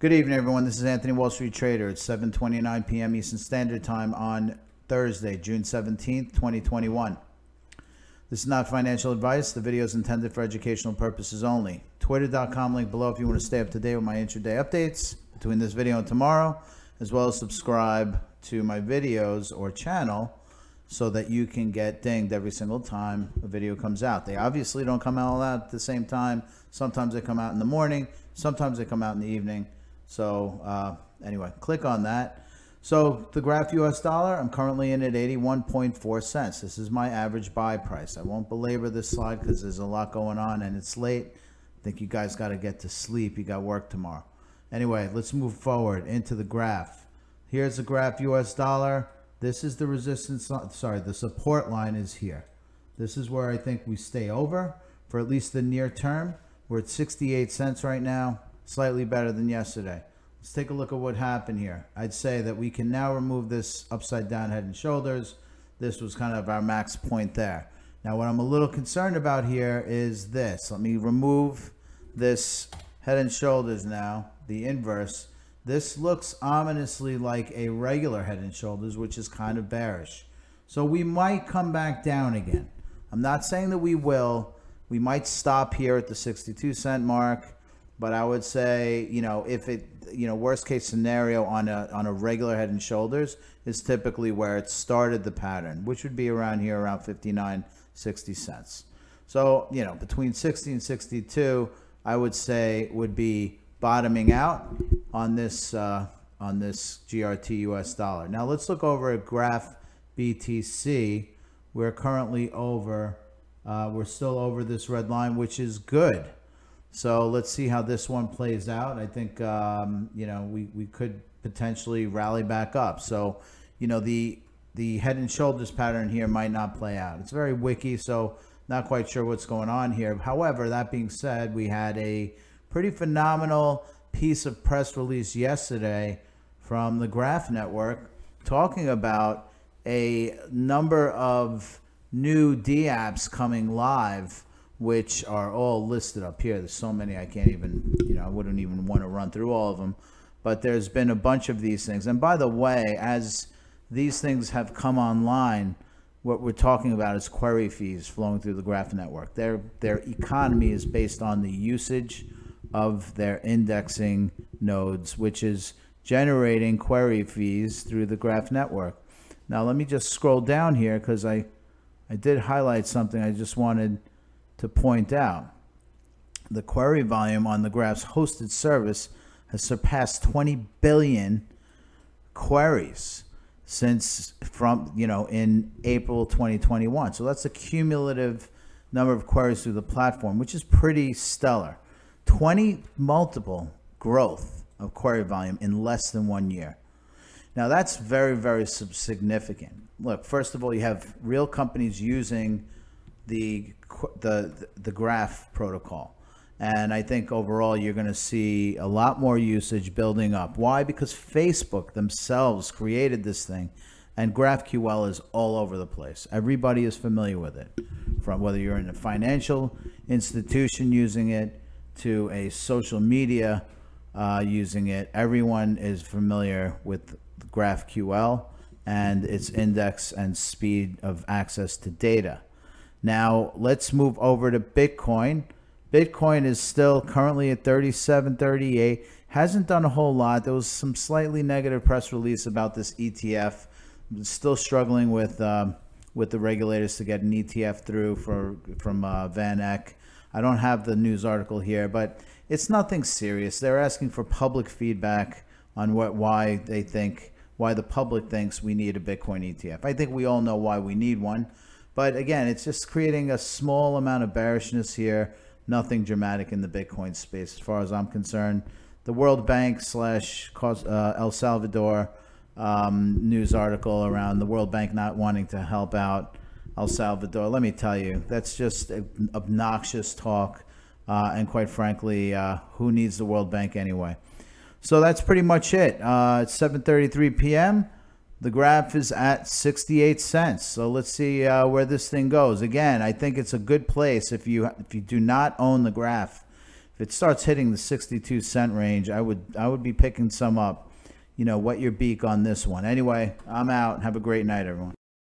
Good evening, everyone. This is Anthony, Wall Street Trader. It's 7:29 p.m. Eastern Standard Time on Thursday, June 17th, 2021. This is not financial advice. The video is intended for educational purposes only. Twitter.com link below if you want to stay up to date with my intraday updates between this video and tomorrow, as well as subscribe to my videos or channel so that you can get dinged every single time a video comes out. They obviously don't come out at the same time. Sometimes they come out in the morning. Sometimes they come out in the evening. So anyway, click on that. So the graph US dollar, I'm currently in at 81.4 cents. This is my average buy price. I won't belabor this slide because there's a lot going on and it's late. I think you guys got to get to sleep. You got work tomorrow. Anyway, let's move forward into the graph. Here's the graph US dollar. This is the resistance, sorry, the support line is here. This is where I think we stay over for at least the near term. We're at 68 cents right now. Slightly better than yesterday. Let's take a look at what happened here. I'd say that we can now remove this upside down head and shoulders. This was kind of our max point there. Now what I'm a little concerned about here is this. Let me remove this head and shoulders now, the inverse. This looks ominously like a regular head and shoulders, which is kind of bearish. So we might come back down again. I'm not saying that we will. We might stop here at the 62 cent mark. But I would say, if it, worst case scenario on a regular head and shoulders is typically where it started the pattern, which would be around here, around 59, 60 cents. So, between 60 and 62, I would say would be bottoming out on this GRT US dollar. Now let's look over at graph BTC. We're currently over, we're still over this red line, which is good. So let's see how this one plays out. I think, we could potentially rally back up. So, the head and shoulders pattern here might not play out. It's very wicky, so not quite sure what's going on here. However, that being said, we had a pretty phenomenal piece of press release yesterday from the Graph Network talking about a number of new D-apps coming live, which are all listed up here. There's so many I can't even, I wouldn't even want to run through all of them. But there's been a bunch of these things. And by the way, as these things have come online, what we're talking about is query fees flowing through the Graph Network. Their economy is based on the usage of their indexing nodes, which is generating query fees through the Graph Network. Now let me just scroll down here because I did highlight something I just wanted to point out. The query volume on the Graph's hosted service has surpassed 20 billion queries since in April 2021. So that's a cumulative number of queries through the platform, which is pretty stellar. 20 multiple growth of query volume in less than 1 year. Now that's very, very significant. Look, first of all, you have real companies using the Graph protocol, and I think overall you're going to see a lot more usage building up. Why? Because Facebook themselves created this thing, and GraphQL is all over the place. Everybody is familiar with it, from whether you're in a financial institution using it to a social media using it. Everyone is familiar with GraphQL and its index and speed of access to data. Now let's move over to Bitcoin. Bitcoin is still currently at 37.38. Hasn't done a whole lot. There was some slightly negative press release about this ETF. Still struggling with the regulators to get an ETF through from Van Eck. I don't have the news article here, but it's nothing serious. They're asking for public feedback on why the public thinks we need a Bitcoin ETF. I think we all know why we need one. But again, it's just creating a small amount of bearishness here. Nothing dramatic in the Bitcoin space as far as I'm concerned. The World Bank / El Salvador news article around the World Bank not wanting to help out El Salvador. Let me tell you, that's just obnoxious talk. And quite frankly, who needs the World Bank anyway? So that's pretty much it. It's 7:33 p.m. The graph is at 68 cents. So let's see where this thing goes. Again, I think it's a good place if you do not own the graph. If it starts hitting the 62-cent range, I would be picking some up. You know, wet your beak on this one. Anyway, I'm out. Have a great night, everyone.